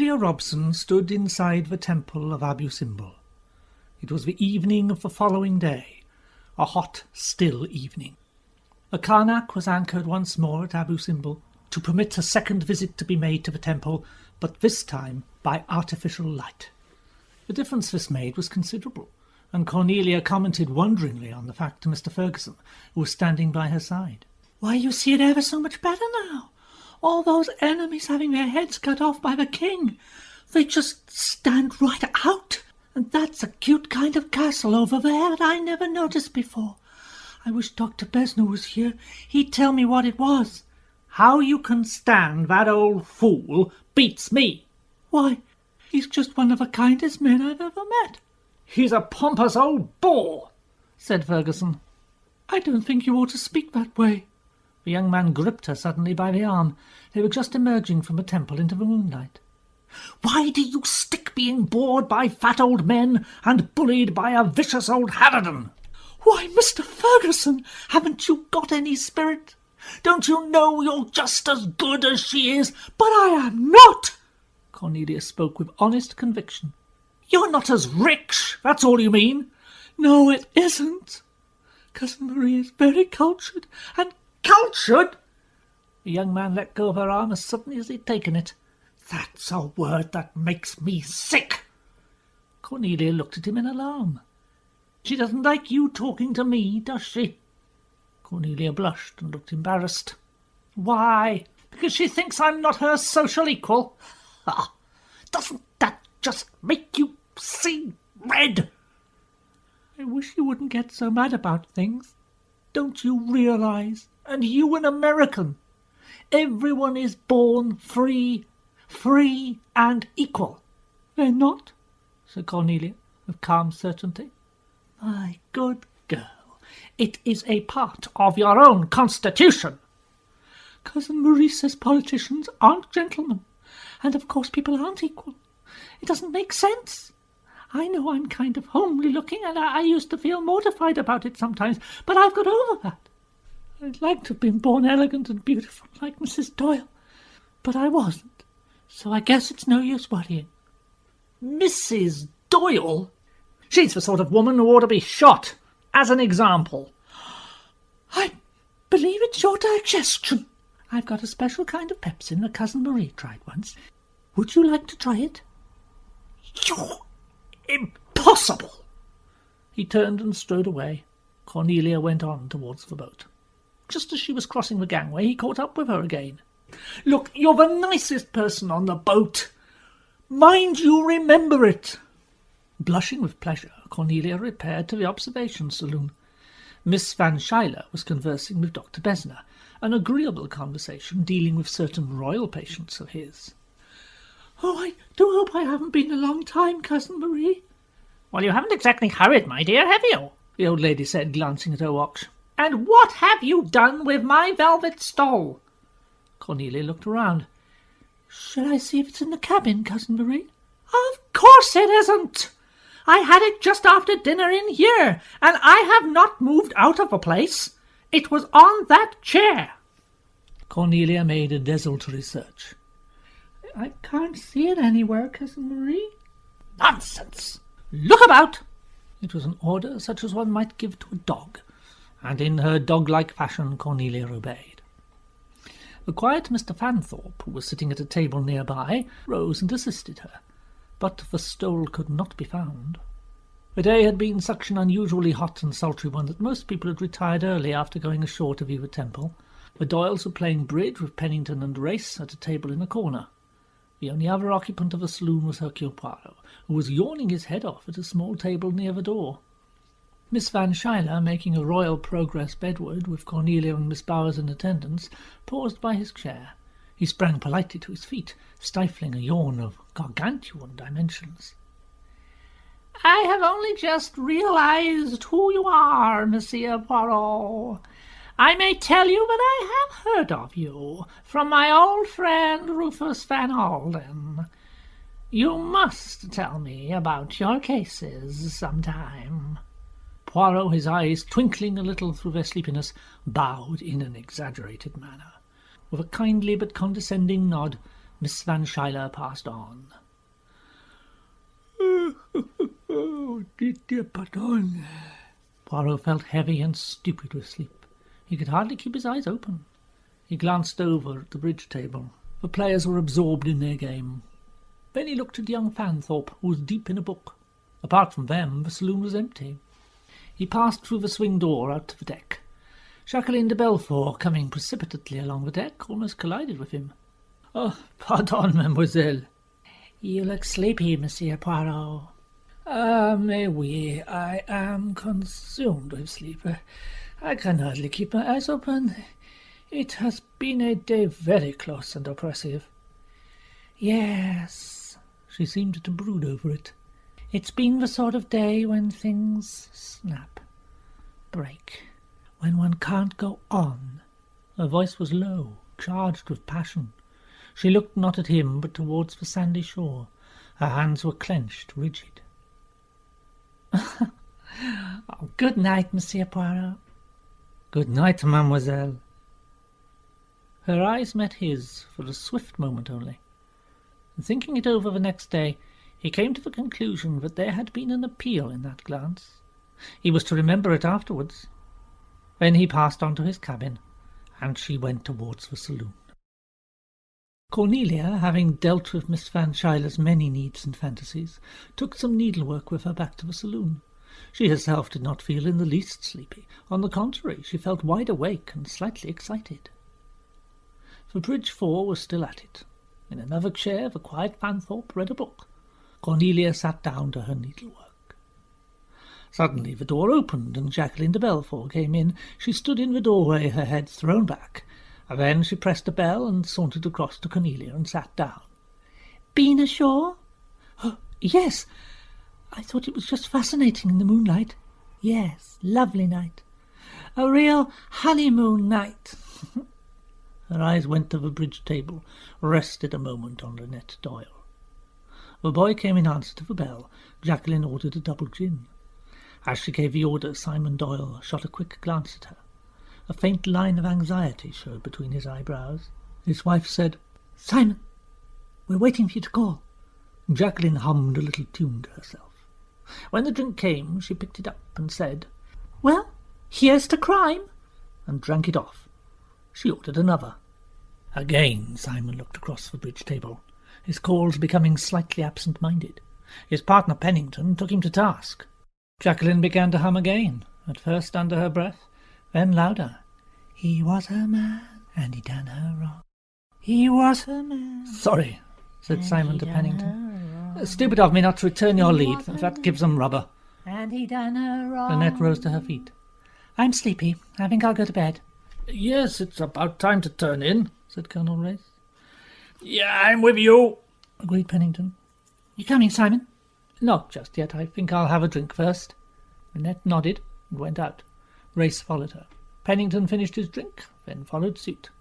Cornelia Robson stood inside the temple of Abu Simbel. It was the evening of the following day, a hot, still evening. The Karnak was anchored once more at Abu Simbel to permit a second visit to be made to the temple, but this time by artificial light. The difference this made was considerable, and Cornelia commented wonderingly on the fact to Mr. Ferguson, who was standing by her side. "Why, you see it ever so much better now. All those enemies having their heads cut off by the king, they just stand right out. And that's a cute kind of castle over there that I never noticed before. I wish Dr. Besner was here. He'd tell me what it was." "How you can stand that old fool beats me." "Why, he's just one of the kindest men I've ever met." "He's a pompous old bore," said Ferguson. "I don't think you ought to speak that way." The young man gripped her suddenly by the arm. They were just emerging from the temple into the moonlight. "Why do you stick being bored by fat old men and bullied by a vicious old harridan?" "Why, Mr. Ferguson, haven't you got any spirit? Don't you know you're just as good as she is?" "But I am not!" Cornelia spoke with honest conviction. "You're not as rich, that's all you mean." "No, it isn't. Cousin Marie is very cultured, and—" "Cultured?" The young man let go of her arm as suddenly as he'd taken it. "That's a word that makes me sick." Cornelia looked at him in alarm. "She doesn't like you talking to me, does she?" Cornelia blushed and looked embarrassed. "Why? Because she thinks I'm not her social equal? Ah, doesn't that just make you see red?" "I wish you wouldn't get so mad about things. Don't you realize? And you an American. Everyone is born free and equal." "They're not," said Cornelia with calm certainty. "My good girl, it is a part of your own constitution." "Cousin Marie says politicians aren't gentlemen, and of course people aren't equal. It doesn't make sense. I know I'm kind of homely looking, and I used to feel mortified about it sometimes, but I've got over that. I'd like to have been born elegant and beautiful like Mrs. Doyle, but I wasn't, so I guess it's no use worrying." "Mrs. Doyle? She's the sort of woman who ought to be shot, as an example." "I believe it's your digestion. I've got a special kind of pepsin that Cousin Marie tried once. Would you like to try it?" "You're impossible!" He turned and strode away. Cornelia went on towards the boat. Just as she was crossing the gangway, he caught up with her again. "Look, you're the nicest person on the boat. Mind you remember it." Blushing with pleasure, Cornelia repaired to the observation saloon. Miss Van Schuyler was conversing with Dr. Besner, an agreeable conversation dealing with certain royal patients of his. "Oh, I do hope I haven't been a long time, Cousin Marie." "Well, you haven't exactly hurried, my dear, have you?" the old lady said, glancing at her watch. "And what have you done with my velvet stole?" Cornelia looked around. "Shall I see if it's in the cabin, Cousin Marie?" "Of course it isn't. I had it just after dinner in here, and I have not moved out of the place. It was on that chair." Cornelia made a desultory search. "I can't see it anywhere, Cousin Marie." "Nonsense! Look about!" It was an order such as one might give to a dog, and in her dog-like fashion Cornelia obeyed. The quiet Mr. Fanthorpe, who was sitting at a table near-by, rose and assisted her, but the stole could not be found. The day had been such an unusually hot and sultry one that most people had retired early after going ashore to view the temple. The Doyles were playing bridge with Pennington and Race at a table in a corner. The only other occupant of the saloon was Hercule Poirot, who was yawning his head off at a small table near the door. Miss Van Schuyler, making a royal progress bedward, with Cornelia and Miss Bowers in attendance, paused by his chair. He sprang politely to his feet, stifling a yawn of gargantuan dimensions. "I have only just realized who you are, Monsieur Poirot. I may tell you that I have heard of you from my old friend Rufus Van Alden. You must tell me about your cases sometime." Poirot, his eyes twinkling a little through their sleepiness, bowed in an exaggerated manner. With a kindly but condescending nod, Miss Van Schuyler passed on. Oh, dear pardon. Poirot felt heavy and stupid with sleep. He could hardly keep his eyes open. He glanced over at the bridge table. The players were absorbed in their game. Then he looked at young Fanthorpe, who was deep in a book. Apart from them, the saloon was empty. He passed through the swing door out to the deck. Jacqueline de Belfort, coming precipitately along the deck, almost collided with him. "Oh, pardon, mademoiselle." "You look sleepy, Monsieur Poirot." "Ah, mais oui, I am consumed with sleep. I can hardly keep my eyes open. It has been a day very close and oppressive." "Yes." She seemed to brood over it. "It's been the sort of day when things snap, break, when one can't go on." Her voice was low, charged with passion. She looked not at him, but towards the sandy shore. Her hands were clenched, rigid. "Oh, good night, Monsieur Poirot." "Good night, mademoiselle." Her eyes met his for a swift moment only. And thinking it over the next day, he came to the conclusion that there had been an appeal in that glance. He was to remember it afterwards. Then he passed on to his cabin, and she went towards the saloon. Cornelia, having dealt with Miss Van Schuyler's many needs and fantasies, took some needlework with her back to the saloon. She herself did not feel in the least sleepy. On the contrary, she felt wide awake and slightly excited. The bridge four was still at it. In another chair the quiet Fanthorpe read a book. Cornelia sat down to her needlework. Suddenly the door opened, and Jacqueline de Belfort came in. She stood in the doorway, her head thrown back. And then she pressed a bell and sauntered across to Cornelia and sat down. "Been ashore?" "Oh, yes. I thought it was just fascinating in the moonlight." "Yes, lovely night. A real honeymoon night." Her eyes went to the bridge table, rested a moment on Lynette Doyle. The boy came in answer to the bell. Jacqueline ordered a double gin. As she gave the order, Simon Doyle shot a quick glance at her. A faint line of anxiety showed between his eyebrows. His wife said, "Simon, we're waiting for you to call." Jacqueline hummed a little tune to herself. When the drink came, she picked it up and said, "Well, here's to crime," and drank it off. She ordered another. Again Simon looked across the bridge table, his calls becoming slightly absent-minded. His partner Pennington took him to task. Jacqueline began to hum again, at first under her breath, then louder. "He was her man, and he done her wrong. He was her man." "Sorry," said Simon to Pennington. "Stupid of me not to return your lead. That gives them rubber." "And he done her wrong." Lynette rose to her feet. "I'm sleepy. I think I'll go to bed." "Yes, it's about time to turn in," said Colonel Race. "Yeah, I'm with you," agreed Pennington. "You coming, Simon?" "Not just yet. I think I'll have a drink first." Lynette nodded and went out. Race followed her. Pennington finished his drink, then followed suit.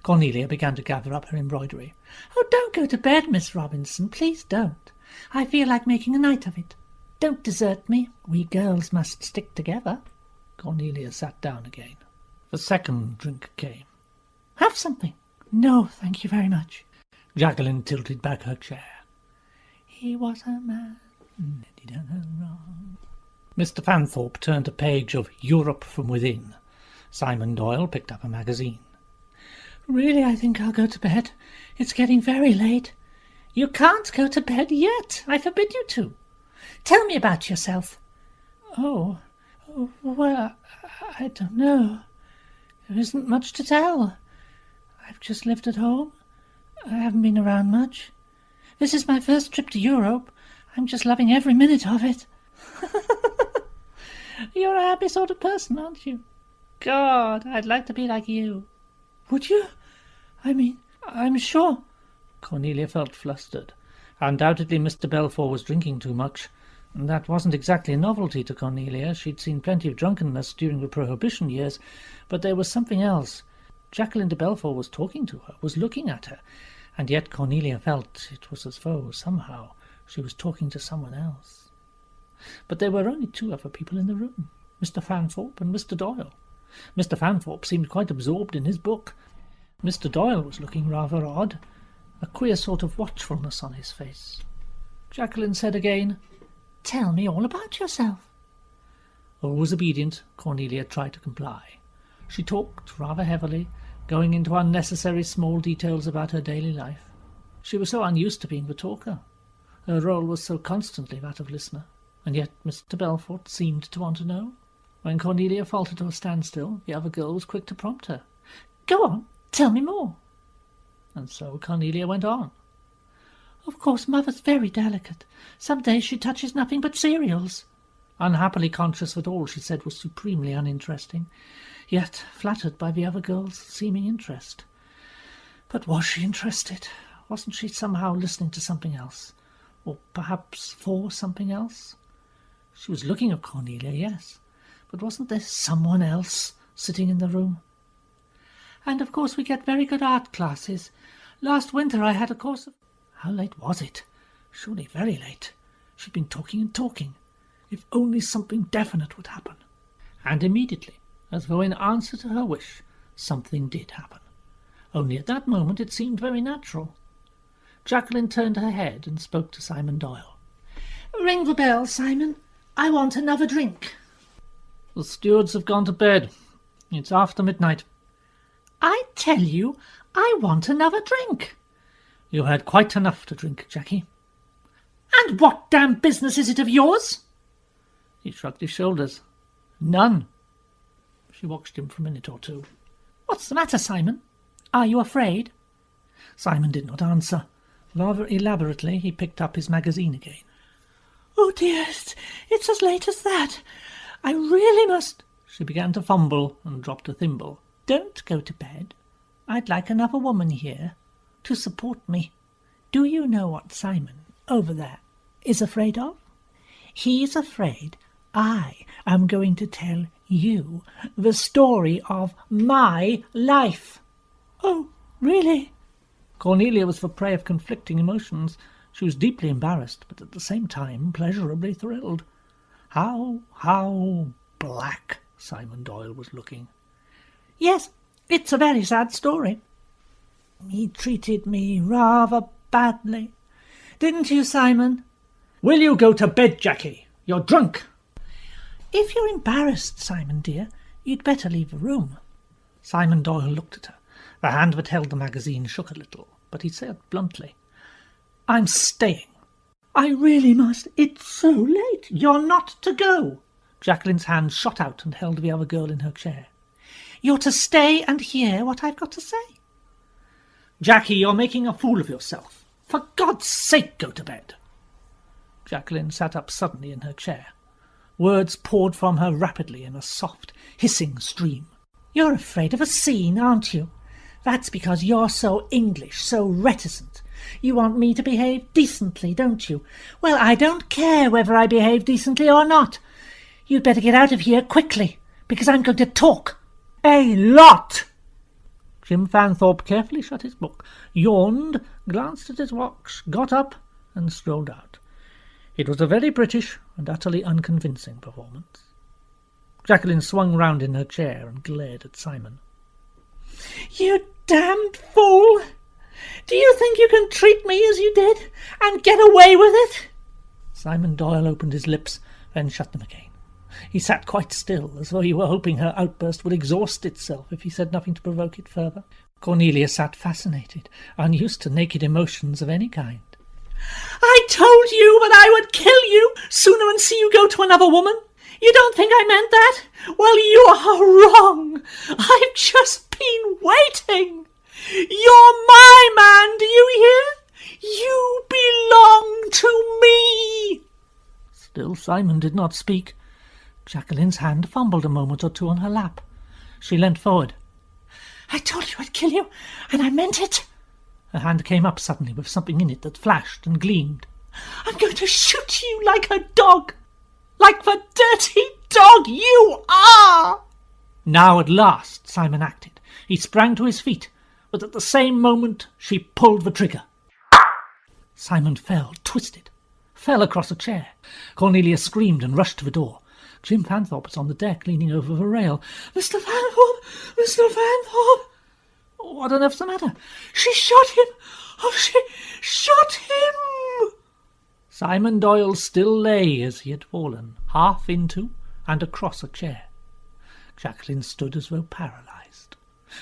Cornelia began to gather up her embroidery. "Oh, don't go to bed, Miss Robinson. Please don't. I feel like making a night of it. Don't desert me. We girls must stick together." Cornelia sat down again. The second drink came. "Have something." "No, thank you very much." Jacqueline tilted back her chair. "He was her man, and he done her wrong." Mr. Fanthorpe turned a page of Europe from Within. Simon Doyle picked up a magazine. "Really, I think I'll go to bed. It's getting very late." "You can't go to bed yet. I forbid you to. Tell me about yourself." Oh, well, I don't know. There isn't much to tell. I've just lived at home. I haven't been around much. This is my first trip to Europe. I'm just loving every minute of it." "You're a happy sort of person, aren't you?" "God, I'd like to be like you." "Would you? I mean, I'm sure—" Cornelia felt flustered. Undoubtedly Mr. Belfort was drinking too much. That wasn't exactly a novelty to Cornelia. She'd seen plenty of drunkenness during the Prohibition years, but there was something else. Jacqueline de Belfort was talking to her, was looking at her, and yet Cornelia felt it was as though, somehow, she was talking to someone else. But there were only two other people in the room, Mr. Fanthorpe and Mr. Doyle. Mr. Fanthorpe seemed quite absorbed in his book. Mr. Doyle was looking rather odd. a queer sort of watchfulness on his face. Jacqueline said again, "Tell me all about yourself." Always obedient, Cornelia tried to comply. She talked rather heavily, going into unnecessary small details about her daily life. She was so unused to being the talker. Her role was so constantly that of listener, and yet Mr. Belfort seemed to want to know. When Cornelia faltered to a standstill, the other girl was quick to prompt her. "Go on, tell me more." And so Cornelia went on. "Of course, Mother's very delicate. Some days she touches nothing but cereals." Unhappily conscious that all she said was supremely uninteresting, yet flattered by the other girl's seeming interest. But was she interested? Wasn't she somehow listening to something else? Or perhaps for something else? She was looking at Cornelia, yes, but wasn't there someone else sitting in the room? "And of course we get very good art classes. Last winter I had a course of—" How late was it? Surely very late. She'd been talking and talking. If only something definite would happen. And immediately, as though in answer to her wish, something did happen. Only at that moment it seemed very natural. Jacqueline turned her head and spoke to Simon Doyle. "Ring the bell, Simon. I want another drink." "The stewards have gone to bed. It's after midnight." "I tell you, I want another drink." "You had quite enough to drink, Jackie." "And what damn business is it of yours?" He shrugged his shoulders. "None." She watched him for a minute or two. "What's the matter, Simon? Are you afraid?" Simon did not answer. Rather elaborately he picked up his magazine again. "Oh dear, it's as late as that. I really must—" She began to fumble and dropped a thimble. "Don't go to bed. I'd like another woman here to support me. Do you know what Simon, over there, is afraid of? He's afraid I am going to tell you the story of my life." "Oh, really?" Cornelia was the prey of conflicting emotions. She was deeply embarrassed, but at the same time pleasurably thrilled. How black Simon Doyle was looking. "Yes, it's a very sad story. He treated me rather badly. Didn't you, Simon?" "Will you go to bed, Jackie? You're drunk." "If you're embarrassed, Simon dear, you'd better leave the room." Simon Doyle looked at her. The hand that held the magazine shook a little, but he said bluntly, "I'm staying." "I really must. It's so late." "You're not to go." Jacqueline's hand shot out and held the other girl in her chair. "You're to stay and hear what I've got to say." "Jackie, you're making a fool of yourself. For God's sake, go to bed." Jacqueline sat up suddenly in her chair. Words poured from her rapidly in a soft, hissing stream. "You're afraid of a scene, aren't you? That's because you're so English, so reticent. You want me to behave decently, don't you? Well, I don't care whether I behave decently or not. You'd better get out of here quickly, because I'm going to talk a lot." Jim Fanthorpe carefully shut his book, yawned, glanced at his watch, got up, and strolled out. It was a very British and utterly unconvincing performance. Jacqueline swung round in her chair and glared at Simon. "You damned fool! Do you think you can treat me as you did and get away with it?" Simon Doyle opened his lips, then shut them again. He sat quite still, as though he were hoping her outburst would exhaust itself if he said nothing to provoke it further. Cornelia sat fascinated, unused to naked emotions of any kind. "I told you that I would kill you sooner than see you go to another woman. You don't think I meant that? Well, you are wrong. I've just been waiting. You're my man, do you hear? You belong to me." Still Simon did not speak. Jacqueline's hand fumbled a moment or two on her lap. She leant forward. "I told you I'd kill you, and I meant it." Her hand came up suddenly with something in it that flashed and gleamed. "I'm going to shoot you like a dog, like the dirty dog you are." Now at last Simon acted. He sprang to his feet, but at the same moment she pulled the trigger. Simon fell, twisted, fell across a chair. Cornelia screamed and rushed to the door. Jim Fanthorpe was on the deck, leaning over the rail. "Mr. Fanthorpe! Mr. Fanthorpe!" "What on earth's the matter?" "She shot him! Oh, she shot him! Simon Doyle still lay as he had fallen, half into and across a chair. Jacqueline stood as though paralysed.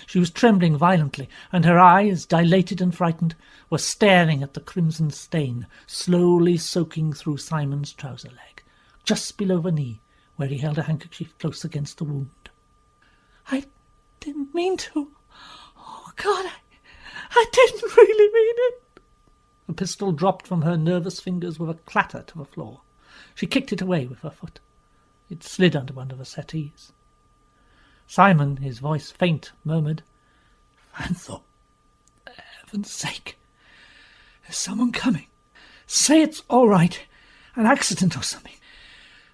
She was trembling violently, and her eyes, dilated and frightened, were staring at the crimson stain slowly soaking through Simon's trouser leg, just below the knee, where he held a handkerchief close against the wound. "I didn't mean to. Oh, God, I didn't really mean it." The pistol dropped from her nervous fingers with a clatter to the floor. She kicked it away with her foot. It slid under one of the settees. Simon, his voice faint, murmured, "Fanthorpe, for heaven's sake, there's someone coming. Say it's all right, an accident or something.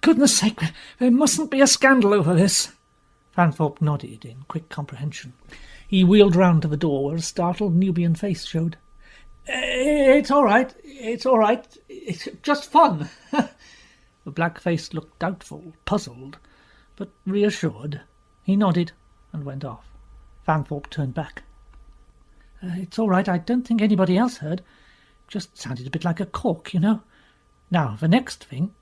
Goodness sake, there mustn't be a scandal over this." Fanthorpe nodded in quick comprehension. He wheeled round to the door where a startled Nubian face showed. It's all right. It's just fun." The black face looked doubtful, puzzled, but reassured. He nodded and went off. Fanthorpe turned back. It's all right. I don't think anybody else heard. Just sounded a bit like a cork, you know. Now, the next thing..."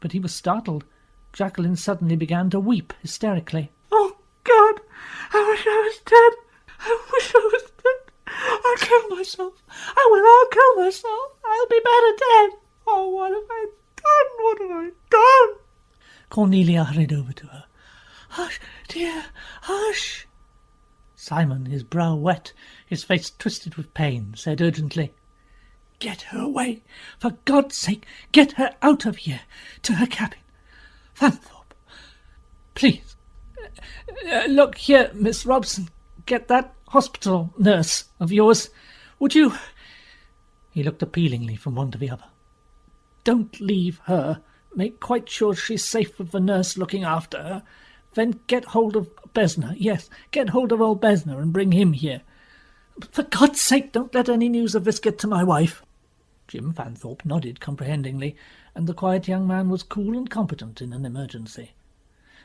But he was startled. Jacqueline suddenly began to weep hysterically. "Oh, God! I wish I was dead! I wish I was dead! I'll kill myself! I'll kill myself! I'll be better dead! Oh, what have I done? What have I done?" Cornelia hurried over to her. "Hush, dear, hush!" Simon, his brow wet, his face twisted with pain, said urgently, "Get her away! For God's sake, get her out of here, to her cabin. Fanthorpe, please. Look here, Miss Robson, get that hospital nurse of yours. Would you—" He looked appealingly from one to the other. "Don't leave her. Make quite sure she's safe with the nurse looking after her. Then get hold of Besner. Yes, get hold of old Besner and bring him here. For God's sake, don't let any news of this get to my wife." Jim Fanthorpe nodded comprehendingly, and the quiet young man was cool and competent in an emergency.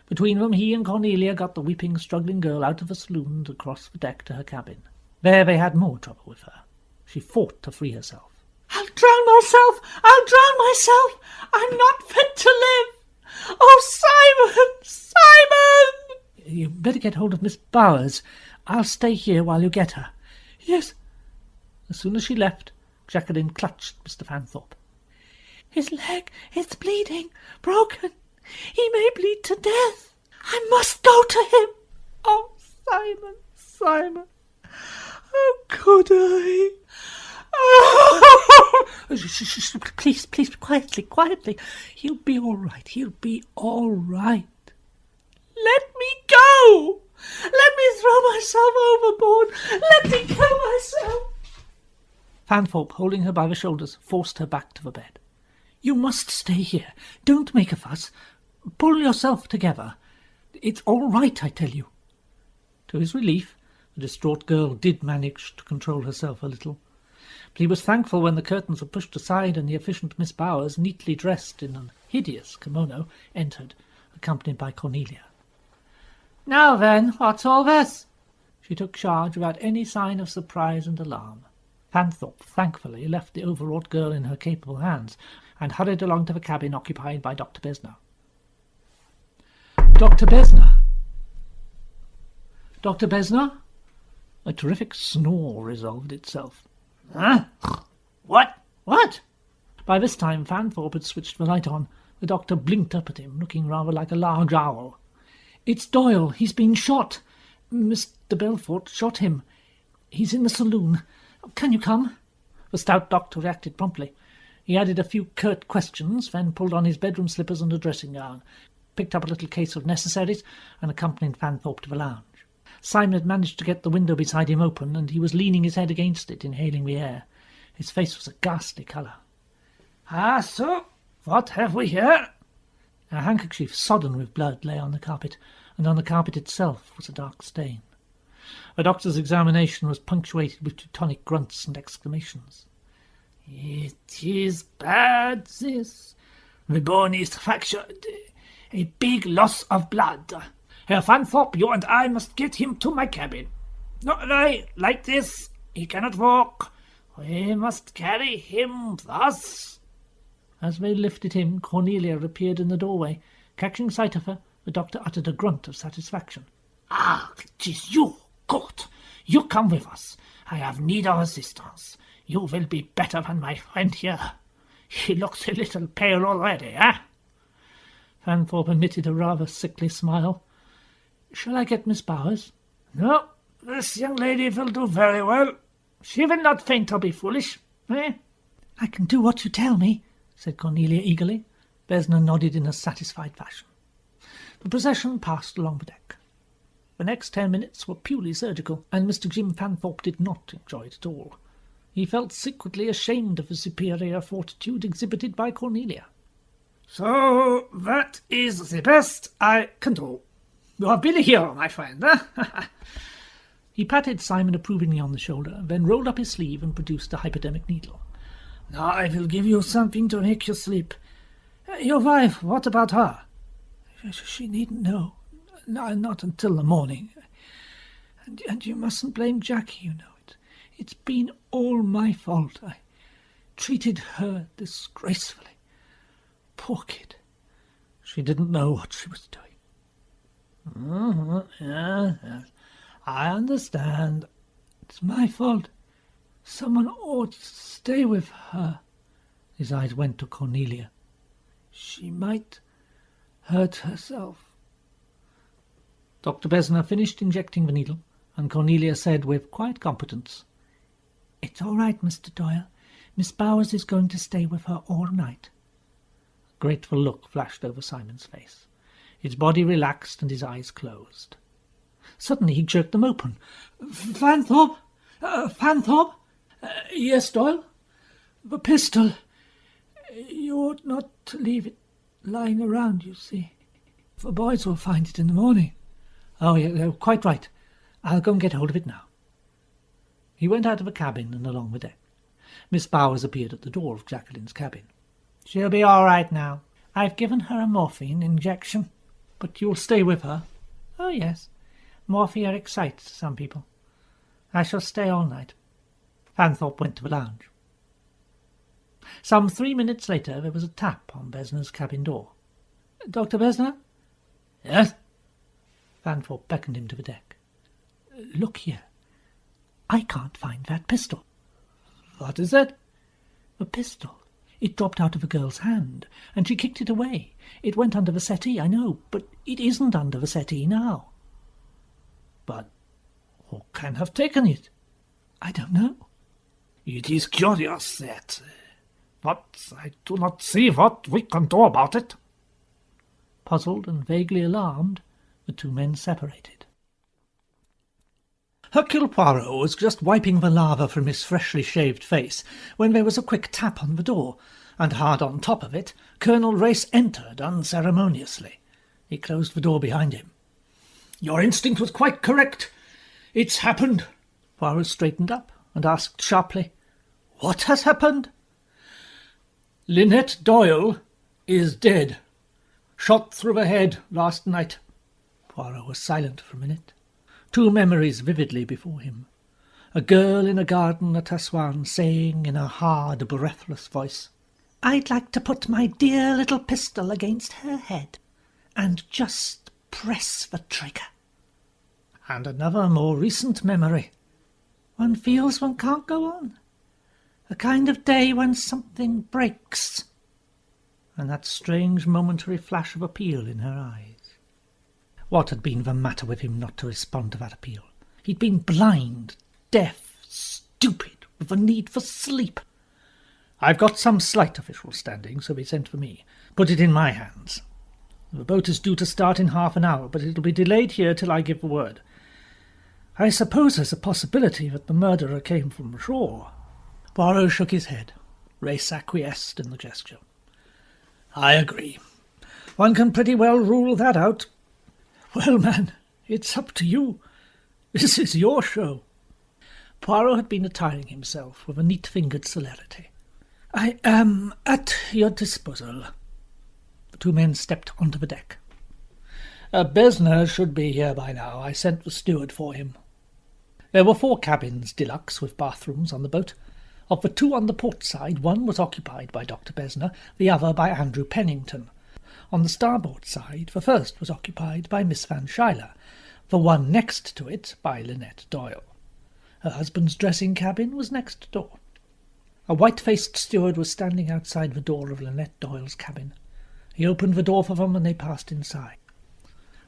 Between them, he and Cornelia got the weeping, struggling girl out of the saloon and across the deck to her cabin. There they had more trouble with her. She fought to free herself. I'll drown myself! I'm not fit to live! Oh, Simon! You better get hold of Miss Bowers. I'll stay here while you get her. Yes. As soon as she left, Jacqueline clutched Mr. Fanthorpe. His leg is bleeding, broken. He may bleed to death. I must go to him. Oh, Simon. How could I? Oh! Shh, please, quietly. He'll be all right. Let me go! Let me throw myself overboard! Let me kill myself! Fanthorpe, holding her by the shoulders, forced her back to the bed. You must stay here. Don't make a fuss. Pull yourself together. It's all right, I tell you. To his relief, the distraught girl did manage to control herself a little. But he was thankful when the curtains were pushed aside and the efficient Miss Bowers, neatly dressed in an hideous kimono, entered, accompanied by Cornelia. Now then, what's all this? She took charge without any sign of surprise and alarm. Fanthorpe thankfully left the overwrought girl in her capable hands and hurried along to the cabin occupied by Dr. Besner. Dr. Besner? A terrific snore resolved itself. Huh? What? By this time Fanthorpe had switched the light on. The doctor blinked up at him, looking rather like a large owl. It's Doyle. He's been shot. Mr. Belfort shot him. He's in the saloon. Can you come? The stout doctor reacted promptly. He added a few curt questions, then pulled on his bedroom slippers and a dressing gown, picked up a little case of necessaries, and accompanied Fanthorpe to the lounge. Simon had managed to get the window beside him open, and he was leaning his head against it, inhaling the air. His face was a ghastly colour. So, what have we here? A handkerchief sodden with blood lay on the carpet, and on the carpet itself was a dark stain. The doctor's examination was punctuated with Teutonic grunts and exclamations. It is bad, this. The bone is fractured. A big loss of blood. Herr Fanthorpe, you and I must get him to my cabin. No, like this. He cannot walk. We must carry him thus. As they lifted him, Cornelia appeared in the doorway. Catching sight of her, the doctor uttered a grunt of satisfaction. Ah, it is you. Good. You come with us. I have need of assistance. You will be better than my friend here. He looks a little pale already, eh? Fanthorpe emitted a rather sickly smile. Shall I get Miss Bowers? No, this young lady will do very well. She will not faint or be foolish, eh? I can do what you tell me, said Cornelia eagerly. Besner nodded in a satisfied fashion. The procession passed along the deck. The next 10 minutes were purely surgical, and Mr. Jim Fanthorpe did not enjoy it at all. He felt secretly ashamed of the superior fortitude exhibited by Cornelia. So that is the best I can do. You have been a hero, my friend, eh? He patted Simon approvingly on the shoulder, then rolled up his sleeve and produced a hypodermic needle. Now I will give you something to make you sleep. Your wife, what about her? She needn't know. No, not until the morning. And you mustn't blame Jackie, you know. It's been all my fault. I treated her disgracefully. Poor kid. She didn't know what she was doing. Yes. I understand. It's my fault. Someone ought to stay with her. His eyes went to Cornelia. She might hurt herself. Dr. Besner finished injecting the needle, and Cornelia said with quiet competence, It's all right, Mr. Doyle. Miss Bowers is going to stay with her all night. A grateful look flashed over Simon's face. His body relaxed and his eyes closed. Suddenly he jerked them open. Fanthorpe? Fanthorpe? Yes, Doyle? The pistol. You ought not to leave it lying around, you see. The boys will find it in the morning. Oh, yeah, quite right. I'll go and get hold of it now. He went out of the cabin and along the deck. Miss Bowers appeared at the door of Jacqueline's cabin. She'll be all right now. I've given her a morphine injection. But you'll stay with her? Oh, yes. Morphia excites some people. I shall stay all night. Fanthorpe went to the lounge. Some 3 minutes later there was a tap on Besner's cabin door. Dr. Besner? Yes? Fanthorpe beckoned him to the deck. Look here. I can't find that pistol. What is it? The pistol. It dropped out of a girl's hand, and she kicked it away. It went under the settee, I know, but it isn't under the settee now. But who can have taken it? I don't know. It is curious that, but I do not see what we can do about it. Puzzled and vaguely alarmed, the two men separated. Hercule Poirot was just wiping the lava from his freshly shaved face when there was a quick tap on the door, and hard on top of it, Colonel Race entered unceremoniously. He closed the door behind him. Your instinct was quite correct. It's happened. Poirot straightened up and asked sharply, What has happened? Lynette Doyle is dead. Shot through the head last night. Poirot was silent for a minute. Two memories vividly before him. A girl in a garden at Aswan saying in a hard, breathless voice, I'd like to put my dear little pistol against her head and just press the trigger. And another more recent memory. One feels one can't go on. A kind of day when something breaks. And that strange momentary flash of appeal in her eyes. What had been the matter with him not to respond to that appeal? He'd been blind, deaf, stupid, with a need for sleep. I've got some slight official standing, so he sent for me. Put it in my hands. The boat is due to start in half an hour, but it'll be delayed here till I give the word. I suppose there's a possibility that the murderer came from shore. Poirot shook his head. Race acquiesced in the gesture. I agree. One can pretty well rule that out. Well, man, it's up to you. This is your show. Poirot had been attiring himself with a neat-fingered celerity. I am at your disposal. The two men stepped onto the deck. Besner should be here by now. I sent the steward for him. There were 4 cabins deluxe with bathrooms on the boat. Of the two on the port side, one was occupied by Dr. Besner, the other by Andrew Pennington. On the starboard side, the first was occupied by Miss Van Schuyler, the one next to it by Lynette Doyle. Her husband's dressing cabin was next door. A white-faced steward was standing outside the door of Lynette Doyle's cabin. He opened the door for them, and they passed inside.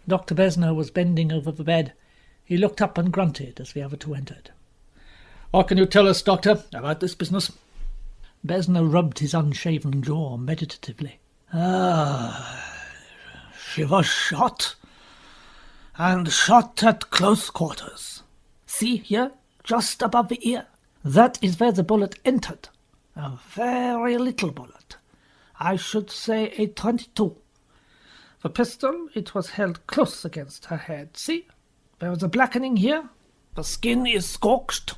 Dr. Besner was bending over the bed. He looked up and grunted as the other two entered. "What can you tell us, Doctor, about this business?" Besner rubbed his unshaven jaw meditatively. She was shot, and shot at close quarters. See here, just above the ear. That is where the bullet entered. A very little bullet. I should say a 22. The pistol, it was held close against her head. See, there was a blackening here. The skin is scorched."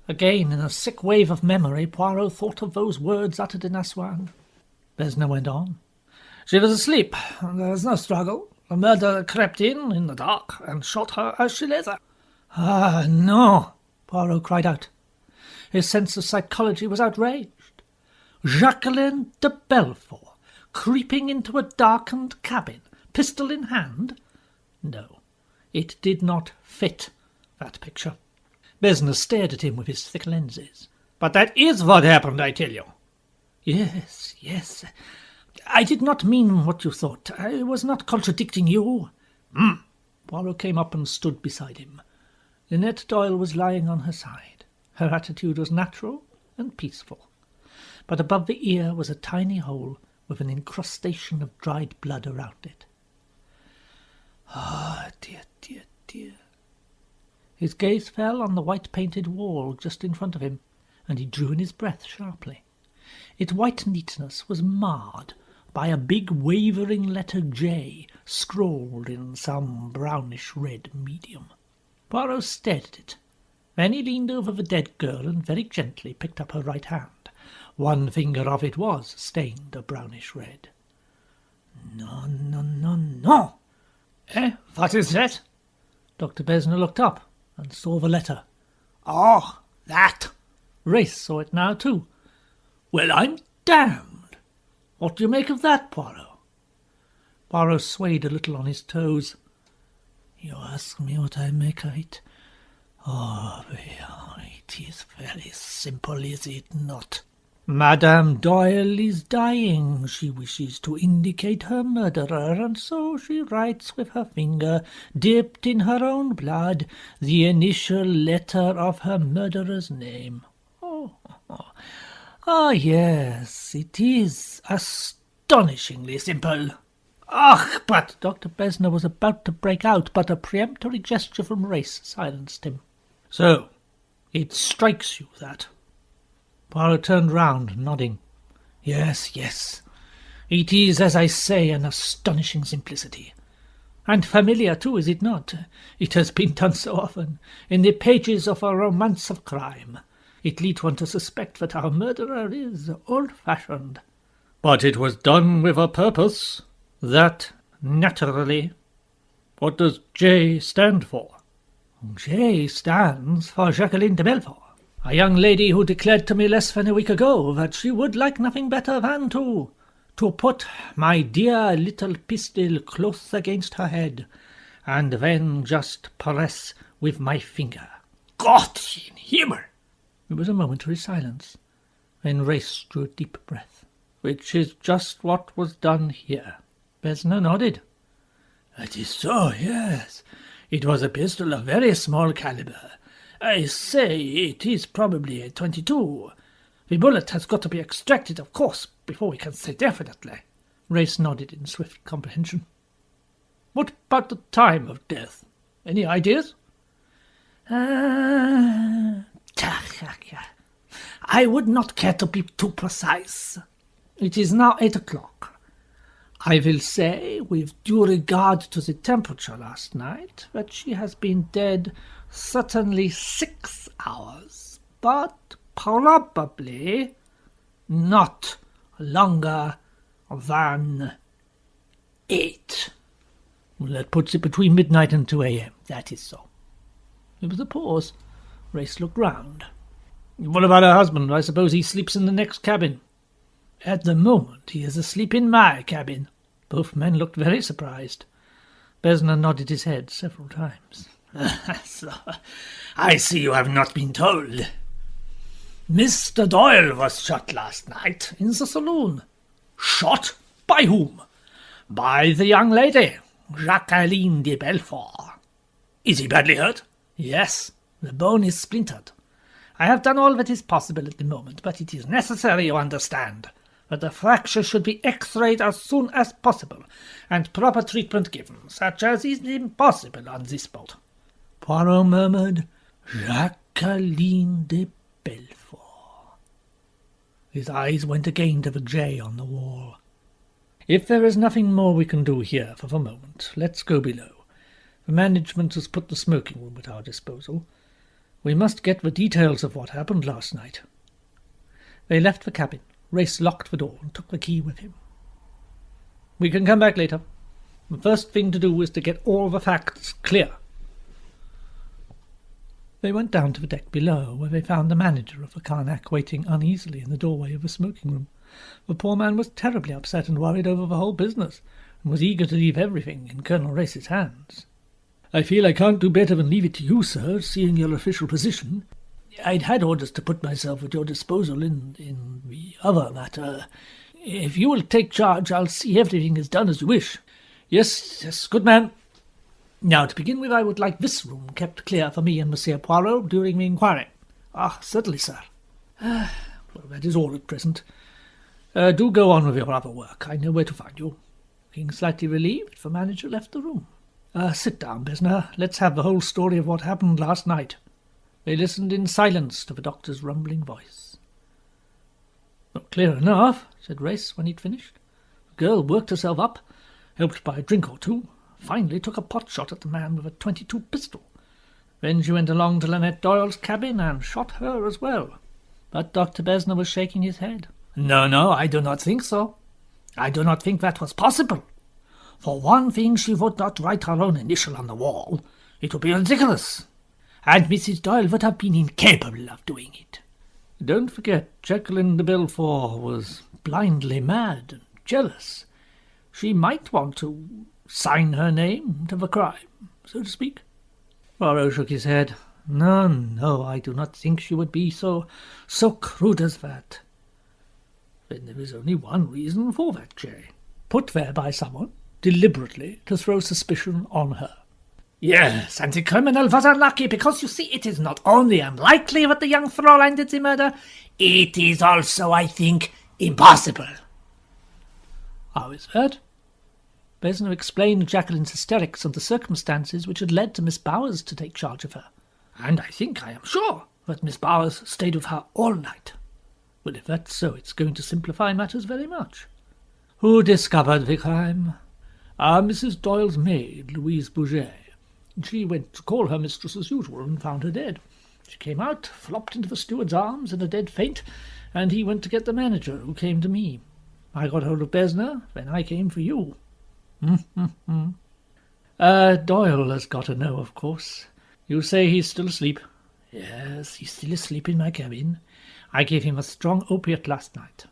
Again, in a sick wave of memory, Poirot thought of those words uttered in Aswan. Besner went on. "She was asleep. There was no struggle. The murderer crept in the dark, and shot her as she lay there." "Ah, no!" Poirot cried out. His sense of psychology was outraged. Jacqueline de Belfort, creeping into a darkened cabin, pistol in hand? No, it did not fit that picture. Besner stared at him with his thick lenses. "But that is what happened, I tell you." Yes. I did not mean what you thought. I was not contradicting you." Poirot came up and stood beside him. Lynette Doyle was lying on her side. Her attitude was natural and peaceful. But above the ear was a tiny hole with an incrustation of dried blood around it. Ah, dear. His gaze fell on the white-painted wall just in front of him, and he drew in his breath sharply. Its white neatness was marred by a big wavering letter J scrawled in some brownish-red medium. Poirot stared at it. Then he leaned over the dead girl and very gently picked up her right hand. One finger of it was stained a brownish-red. No. What is that?" Dr. Besner looked up and saw the letter. "Oh, that." Race saw it now, too. "Well, I'm damned. What do you make of that, Poirot?" Poirot swayed a little on his toes. "You ask me what I make of it? Oh, it is very simple, is it not? Madame Doyle is dying. She wishes to indicate her murderer, and so she writes with her finger, dipped in her own blood, the initial letter of her murderer's name. Oh, yes, it is astonishingly simple." "Ach, but—" Dr. Besner was about to break out, but a peremptory gesture from Race silenced him. "So, it strikes you that?" Poirot turned round, nodding. Yes. It is, as I say, an astonishing simplicity. And familiar, too, is it not? It has been done so often, in the pages of a romance of crime. It leads one to suspect that our murderer is old-fashioned." "But it was done with a purpose. That, naturally. What does J stand for?" "J stands for Jacqueline de Belfort, a young lady who declared to me less than a week ago that she would like nothing better than to put my dear little pistol close against her head, and then just press with my finger. Gott in Himmel!" There was a momentary silence. Then Race drew a deep breath. "Which is just what was done here." Besner nodded. "That is so, yes. It was a pistol of very small caliber. I say it is probably a 22. The bullet has got to be extracted, of course, before we can say definitely." Race nodded in swift comprehension. "What about the time of death? Any ideas?" I would not care to be too precise. It is now 8 o'clock. I will say, with due regard to the temperature last night, that she has been dead certainly 6 hours, but probably not longer than 8. Well, that puts it between midnight and 2 a.m. That is so. There was a pause. Race looked round. What about her husband? I suppose he sleeps in the next cabin. At the moment he is asleep in my cabin. Both men looked very surprised. Besner nodded his head several times. So, I see you have not been told. Mr. Doyle was shot last night in the saloon. Shot? By whom? By the young lady, Jacqueline de Belfort. Is he badly hurt? Yes, the bone is splintered. I have done all that is possible at the moment, but it is necessary, you understand, that the fracture should be x-rayed as soon as possible, and proper treatment given, such as is impossible on this boat. Poirot murmured, Jacqueline de Belfort. His eyes went again to the J on the wall. If there is nothing more we can do here for the moment, let's go below. The management has put the smoking room at our disposal. We must get the details of what happened last night. They left the cabin. Race locked the door and took the key with him. We can come back later. The first thing to do is to get all the facts clear. They went down to the deck below, where they found the manager of the Karnak waiting uneasily in the doorway of the smoking room. The poor man was terribly upset and worried over the whole business, and was eager to leave everything in Colonel Race's hands. I feel I can't do better than leave it to you, sir, seeing your official position. I'd had orders to put myself at your disposal in the other matter. If you will take charge, I'll see everything is done as you wish. Yes, good man. Now, to begin with, I would like this room kept clear for me and Monsieur Poirot during the inquiry. Ah, certainly, sir. Well, that is all at present. Do go on with your other work. I know where to find you. Looking slightly relieved, the manager left the room. Sit down, Besner. Let's have the whole story of what happened last night. They listened in silence to the doctor's rumbling voice. Not clear enough, said Race when he'd finished. The girl worked herself up, helped by a drink or two, finally took a pot shot at the man with a .22 pistol. Then she went along to Lynette Doyle's cabin and shot her as well. But Dr. Besner was shaking his head. No, I do not think so. I do not think that was possible. For one thing, she would not write her own initial on the wall. It would be ridiculous. And Mrs. Doyle would have been incapable of doing it. Don't forget, Jacqueline de Belfort was blindly mad and jealous. She might want to sign her name to the crime, so to speak. Poirot shook his head. No, I do not think she would be so crude as that. Then there is only one reason for that, Jay. Put there by someone, deliberately, to throw suspicion on her. Yes, and the criminal was unlucky, because you see, it is not only unlikely that the young Fräulein did the murder, it is also, I think, impossible. How is that? Besner explained Jacqueline's hysterics and the circumstances which had led to Miss Bowers to take charge of her. And I am sure, that Miss Bowers stayed with her all night. Well, if that's so, it's going to simplify matters very much. Who discovered the crime? Mrs. Doyle's maid, Louise Bouget. She went to call her mistress as usual and found her dead. She came out, flopped into the steward's arms in a dead faint, and he went to get the manager, who came to me. I got hold of Besner, then I came for you. Doyle has got to know, of course. You say he's still asleep? Yes, he's still asleep in my cabin. I gave him a strong opiate last night.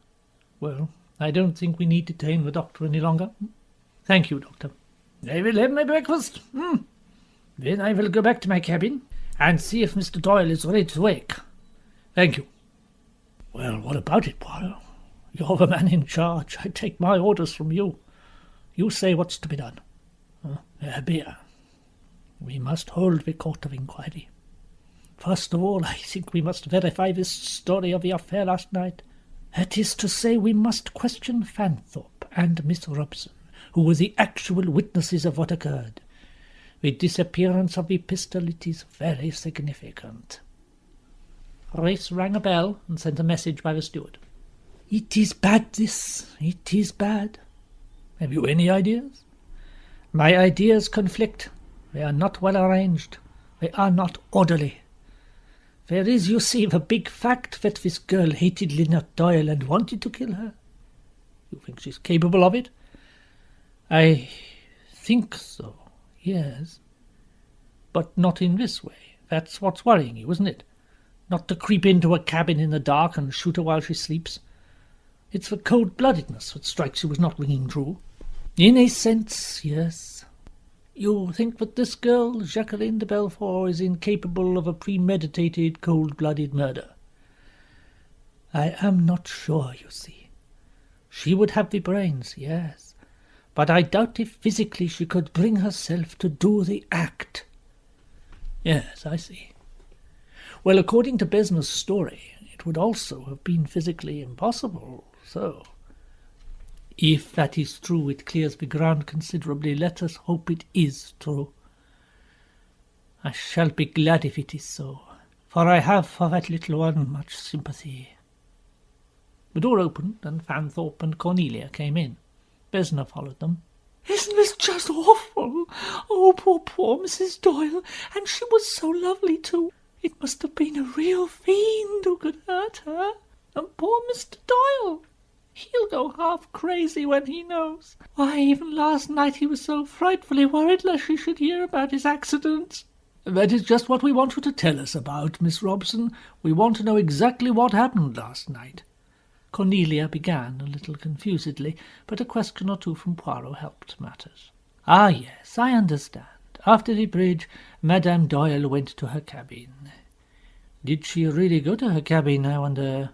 Well, I don't think we need detain the doctor any longer. Thank you, Doctor. I will have my breakfast. Then I will go back to my cabin and see if Mr. Doyle is ready to wake. Thank you. Well, what about it, Poirot? You're the man in charge. I take my orders from you. You say what's to be done. Beer. We must hold the court of inquiry. First of all, I think we must verify this story of the affair last night. That is to say, we must question Fanthorpe and Miss Robson, who were the actual witnesses of what occurred. The disappearance of the pistol, it is very significant. Race rang a bell and sent a message by the steward. It is bad, this. It is bad. Have you any ideas? My ideas conflict. They are not well arranged. They are not orderly. There is, you see, the big fact that this girl hated Lynette Doyle and wanted to kill her. You think she's capable of it? I think so, yes. But not in this way. That's what's worrying you, isn't it? not to creep into a cabin in the dark and shoot her while she sleeps. It's the cold-bloodedness that strikes you as not ringing true. In a sense, yes. You think that this girl, Jacqueline de Belfort, is incapable of a premeditated, cold-blooded murder? I am not sure, you see. She would have the brains, yes, but I doubt if physically she could bring herself to do the act. Yes, I see. Well, according to Besner's story, it would also have been physically impossible, so... If that is true, it clears the ground considerably. Let us hope it is true. I shall be glad if it is so, for I have for that little one much sympathy. The door opened, and Fanthorpe and Cornelia came in. Besner followed them. Isn't this just awful? Oh, poor Mrs. Doyle, and she was so lovely too. It must have been a real fiend who could hurt her. And poor Mr. Doyle. He'll go half crazy when he knows. Why, even last night he was so frightfully worried lest she should hear about his accident. That is just what we want you to tell us about, Miss Robson. We want to know exactly what happened last night. Cornelia began a little confusedly, but a question or two from Poirot helped matters. Ah, yes, I understand. After the bridge, Madame Doyle went to her cabin. Did she really go to her cabin, I wonder?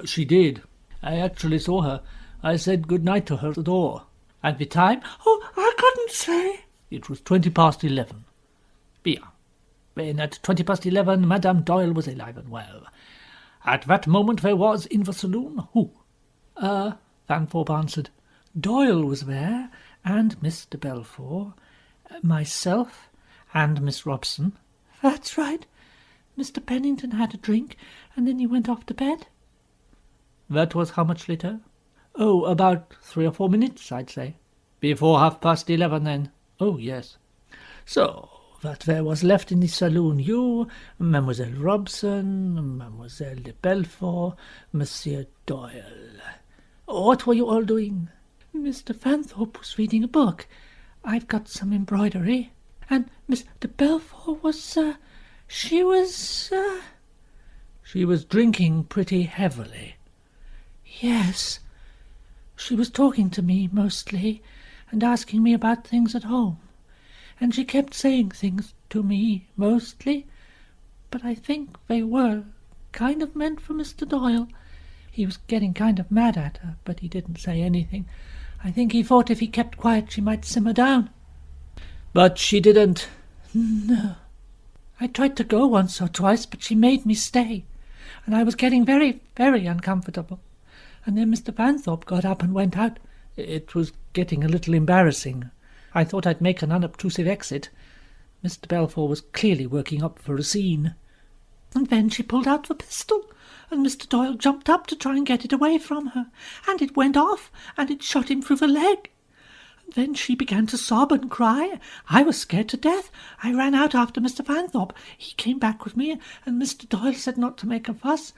She did. I actually saw her. I said good night to her at the door. At the time? Oh, I couldn't say. It was 11:20. Bien. Then at 11:20, Madame Doyle was alive and well. At that moment there was in the saloon who? Fanthorpe answered. Doyle was there, and Mr. Belfort, myself, and Miss Robson. That's right. Mr. Pennington had a drink, and then he went off to bed. That was how much later? Oh, about 3 or 4 minutes, I'd say. Before 11:30, then? Oh, yes. So, that there was left in the saloon you, Mademoiselle Robson, Mademoiselle de Belfort, Monsieur Doyle. What were you all doing? Mr. Fanthorpe was reading a book. I've got some embroidery. And Miss de Belfort was, she was drinking pretty heavily. Yes. She was talking to me, mostly, and asking me about things at home. And she kept saying things to me, mostly, but I think they were kind of meant for Mr. Doyle. He was getting kind of mad at her, but he didn't say anything. I think he thought if he kept quiet she might simmer down. But she didn't? No. I tried to go once or twice, but she made me stay, and I was getting very, very uncomfortable. And then Mr. Fanthorpe got up and went out. It was getting a little embarrassing. I thought I'd make an unobtrusive exit. Mr. Belfort was clearly working up for a scene. And then she pulled out the pistol, and Mr. Doyle jumped up to try and get it away from her, and it went off, and it shot him through the leg. And then she began to sob and cry. I was scared to death. I ran out after Mr. Fanthorpe. He came back with me, and Mr. Doyle said not to make a fuss.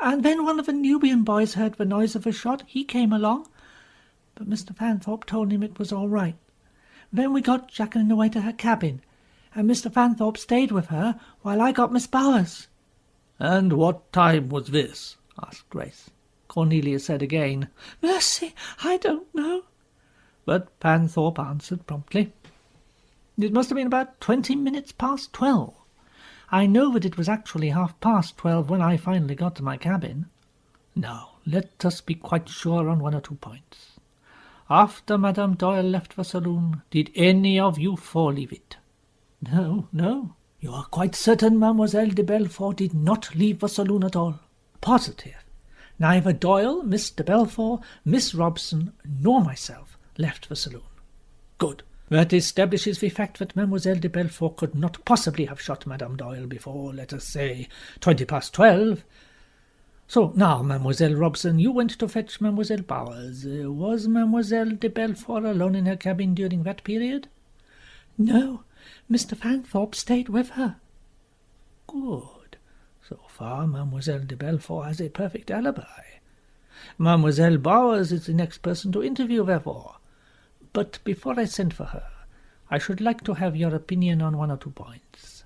And then one of the Nubian boys heard the noise of a shot. He came along, but Mr. Fanthorpe told him it was all right. Then we got Jacqueline away to her cabin, and Mr. Fanthorpe stayed with her while I got Miss Bowers. And what time was this? Asked Grace. Cornelia said again, Mercy, I don't know. But Fanthorpe answered promptly. It must have been about 20 minutes past 12. I know that it was actually 12:30 when I finally got to my cabin. Now, let us be quite sure on 1 or 2 points. After Madame Doyle left the saloon, did any of you four leave it? No. You are quite certain Mademoiselle de Belfort did not leave the saloon at all? Positive. Neither Doyle, Miss de Belfort, Miss Robson, nor myself left the saloon. Good. That establishes the fact that Mademoiselle de Belfort could not possibly have shot Madame Doyle before, let us say, 12:20. So now, Mademoiselle Robson, you went to fetch Mademoiselle Bowers. Was Mademoiselle de Belfort alone in her cabin during that period? No, Mr. Fanthorpe stayed with her. Good. So far, Mademoiselle de Belfort has a perfect alibi. Mademoiselle Bowers is the next person to interview, therefore. But before I send for her, I should like to have your opinion on 1 or 2 points.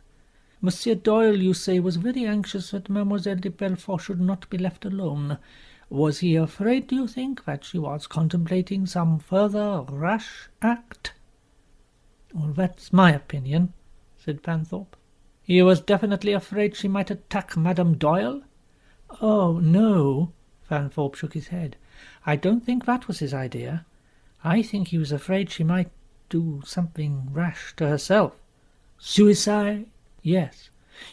Monsieur Doyle, you say, was very anxious that Mademoiselle de Belfort should not be left alone. Was he afraid, do you think, that she was contemplating some further rash act? Well, that's my opinion, said Fanthorpe. He was definitely afraid she might attack Madame Doyle? Oh, no, Fanthorpe shook his head. I don't think that was his idea. I think he was afraid she might do something rash to herself. Suicide? Yes.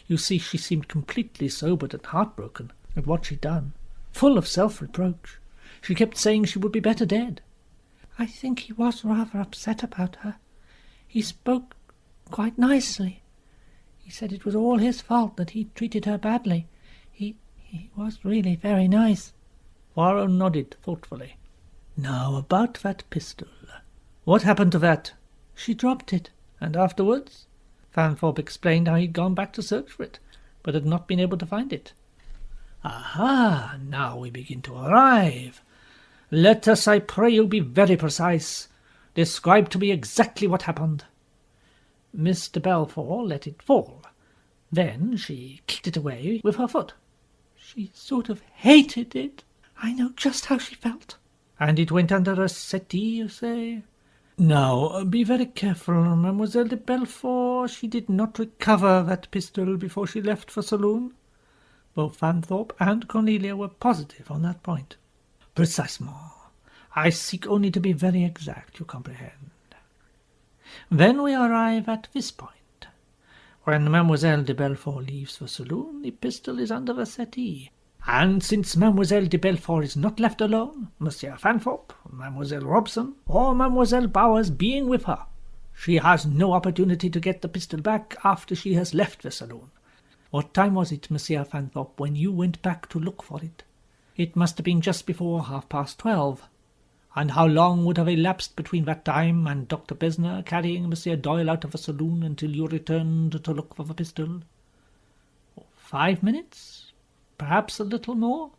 You see, she seemed completely sobered and heartbroken at what she'd done, full of self-reproach. She kept saying she would be better dead. I think he was rather upset about her. He spoke quite nicely. He said it was all his fault that he'd treated her badly. He was really very nice. Poirot nodded thoughtfully. Now, about that pistol. What happened to that? She dropped it. And afterwards? Fanthorpe explained how he'd gone back to search for it, but had not been able to find it. Aha! Now we begin to arrive. Let us, I pray you, be very precise. Describe to me exactly what happened. Miss de Belfort let it fall. Then she kicked it away with her foot. She sort of hated it. I know just how she felt. And it went under a settee, you say? Now, be very careful, Mademoiselle de Belfort. She did not recover that pistol before she left for saloon. Both Fanthorpe and Cornelia were positive on that point. Precisement. I seek only to be very exact, you comprehend. Then we arrive at this point. When Mademoiselle de Belfort leaves the saloon, the pistol is under the settee. And since Mademoiselle de Belfort is not left alone, Monsieur Fanthorpe, Mademoiselle Robson, or Mademoiselle Bowers being with her, she has no opportunity to get the pistol back after she has left the saloon. What time was it, Monsieur Fanthorpe, when you went back to look for it? It must have been just before 12:30. And how long would have elapsed between that time and Dr. Besner carrying Monsieur Doyle out of the saloon until you returned to look for the pistol? 5 minutes? Perhaps a little more?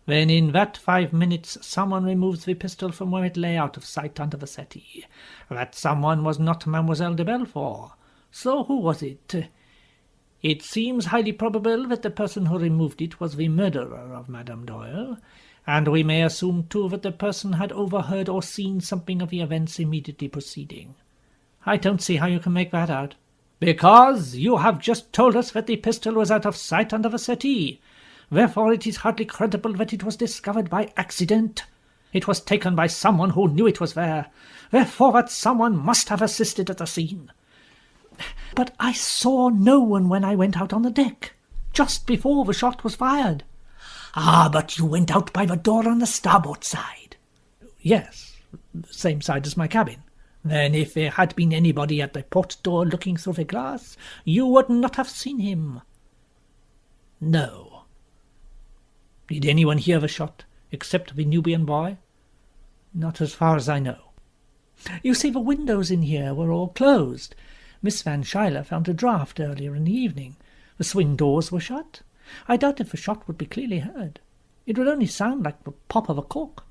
Then in that 5 minutes someone removes the pistol from where it lay out of sight under the settee. That someone was not Mademoiselle de Belfort. So who was it? It seems highly probable that the person who removed it was the murderer of Madame Doyle, and we may assume too that the person had overheard or seen something of the events immediately preceding. I don't see how you can make that out. Because you have just told us that the pistol was out of sight under the settee. Therefore it is hardly credible that it was discovered by accident. It was taken by someone who knew it was there. Therefore that someone must have assisted at the scene. But I saw no one when I went out on the deck, just before the shot was fired. Ah, but you went out by the door on the starboard side. Yes, the same side as my cabin. Then if there had been anybody at the port door looking through the glass, you would not have seen him. No. Did anyone hear the shot, except the Nubian boy? Not as far as I know. You see, the windows in here were all closed. Miss Van Schuyler found a draught earlier in the evening. The swing doors were shut. I doubt if the shot would be clearly heard. It would only sound like the pop of a cork.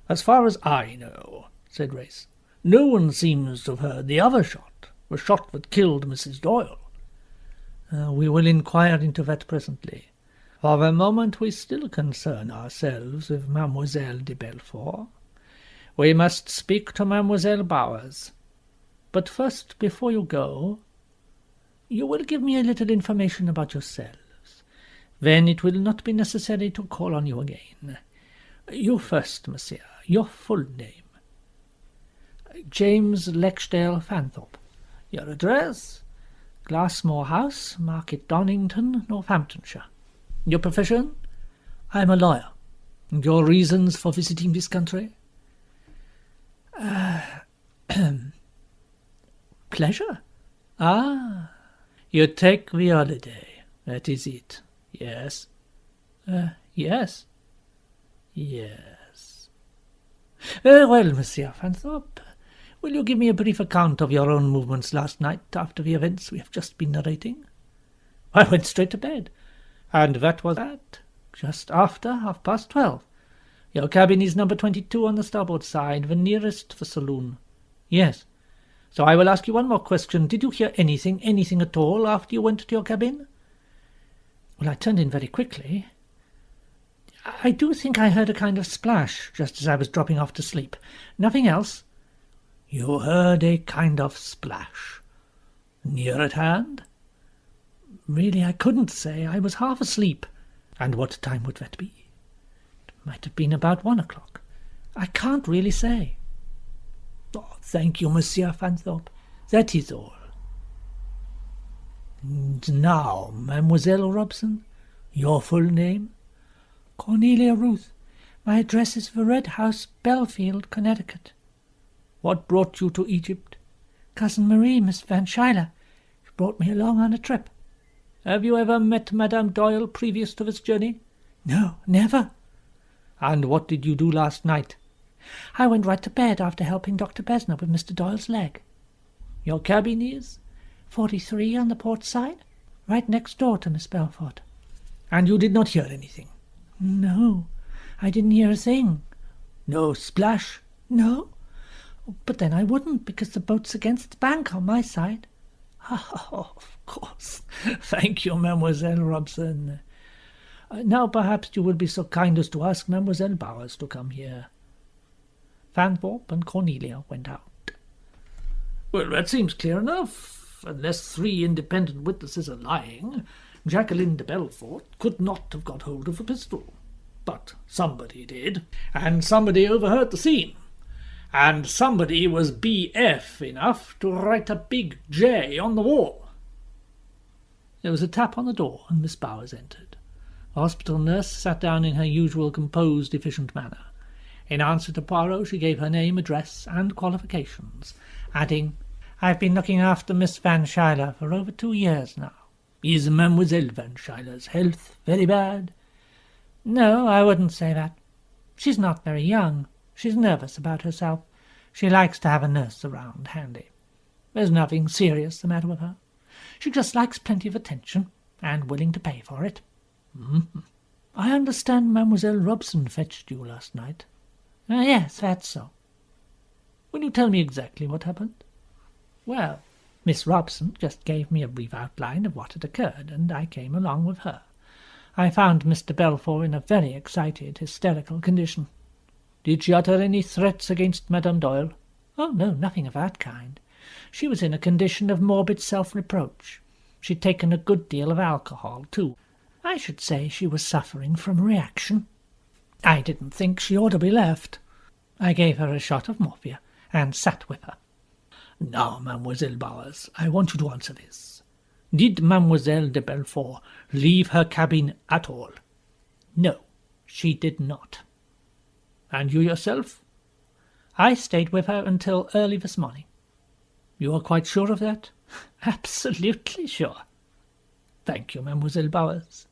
As far as I know, said Race, no one seems to have heard the other shot, the shot that killed Mrs. Doyle. We will inquire into that presently. For the moment we still concern ourselves with Mademoiselle de Belfort. We must speak to Mademoiselle Bowers. But first, before you go, you will give me a little information about yourselves. Then it will not be necessary to call on you again. You first, monsieur, your full name. James Lexdale Fanthorpe. Your address? Glassmore House, Market Donnington, Northamptonshire. Your profession? I am a lawyer. And your reasons for visiting this country? Pleasure. Ah, you take the holiday. That is it. Yes. Yes. Yes. Very well, Monsieur Fanthorpe. Will you give me a brief account of your own movements last night after the events we have just been narrating? I went straight to bed, and that was at just after 12:30. Your cabin is number 22 on the starboard side, the nearest the saloon. Yes. So I will ask you one more question. Did you hear anything at all after you went to your cabin? Well, I turned in very quickly. I do think I heard a kind of splash just as I was dropping off to sleep. Nothing else. You heard a kind of splash. Near at hand? Really, I couldn't say. I was half asleep. And what time would that be? It might have been about 1 o'clock. I can't really say. Oh, thank you, Monsieur Fanthorpe. That is all. And now, Mademoiselle Robson, your full name? Cornelia Ruth. My address is the Red House, Belfield, Connecticut. What brought you to Egypt? Cousin Marie, Miss Van Schuyler. She brought me along on a trip. Have you ever met Madame Doyle previous to this journey? No, never. And what did you do last night? I went right to bed after helping Dr. Besner with Mr. Doyle's leg. Your cabin is? 43 on the port side, right next door to Miss Belfort. And you did not hear anything? No, I didn't hear a thing. No splash? No, but then I wouldn't, because the boat's against the bank on my side. Oh, of course. Thank you, Mademoiselle Robson. Now perhaps you will be so kind as to ask Mademoiselle Bowers to come here. Fanthorpe and Cornelia went out. Well, that seems clear enough. Unless 3 independent witnesses are lying, Jacqueline de Belfort could not have got hold of a pistol. But somebody did, and somebody overheard the scene. And somebody was BF enough to write a big J on the wall. There was a tap on the door, and Miss Bowers entered. The hospital nurse sat down in her usual composed, efficient manner. In answer to Poirot, she gave her name, address, and qualifications, adding, "I've been looking after Miss Van Schuyler for over 2 years now." "Is Mademoiselle Van Schuyler's health very bad?" "No, I wouldn't say that. She's not very young. She's nervous about herself. She likes to have a nurse around handy. There's nothing serious the matter with her. She just likes plenty of attention, and willing to pay for it." Mm-hmm. "I understand Mademoiselle Robson fetched you last night." Yes, that's so." "Will you tell me exactly what happened?" "Well, Miss Robson just gave me a brief outline of what had occurred, and I came along with her. I found Mr. Belfort in a very excited, hysterical condition." "Did she utter any threats against Madame Doyle?" "Oh, no, nothing of that kind. She was in a condition of morbid self-reproach. She'd taken a good deal of alcohol, too. I should say she was suffering from reaction. I didn't think she ought to be left. I gave her a shot of morphia and sat with her." "Now, Mademoiselle Bowers, I want you to answer this. Did Mademoiselle de Belfort leave her cabin at all?" "No, she did not." "And you yourself?" "I stayed with her until early this morning." "You are quite sure of that?" "Absolutely sure." "Thank you, Mademoiselle Bowers."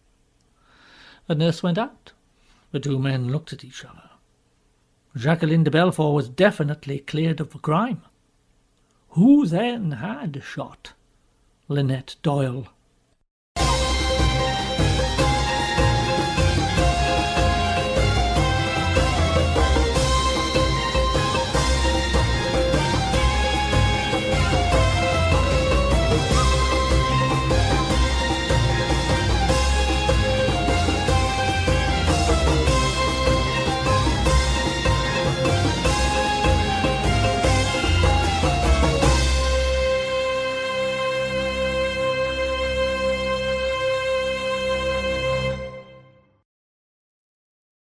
The nurse went out. The 2 men looked at each other. Jacqueline de Belfort was definitely cleared of the crime. Who then had shot Lynette Doyle?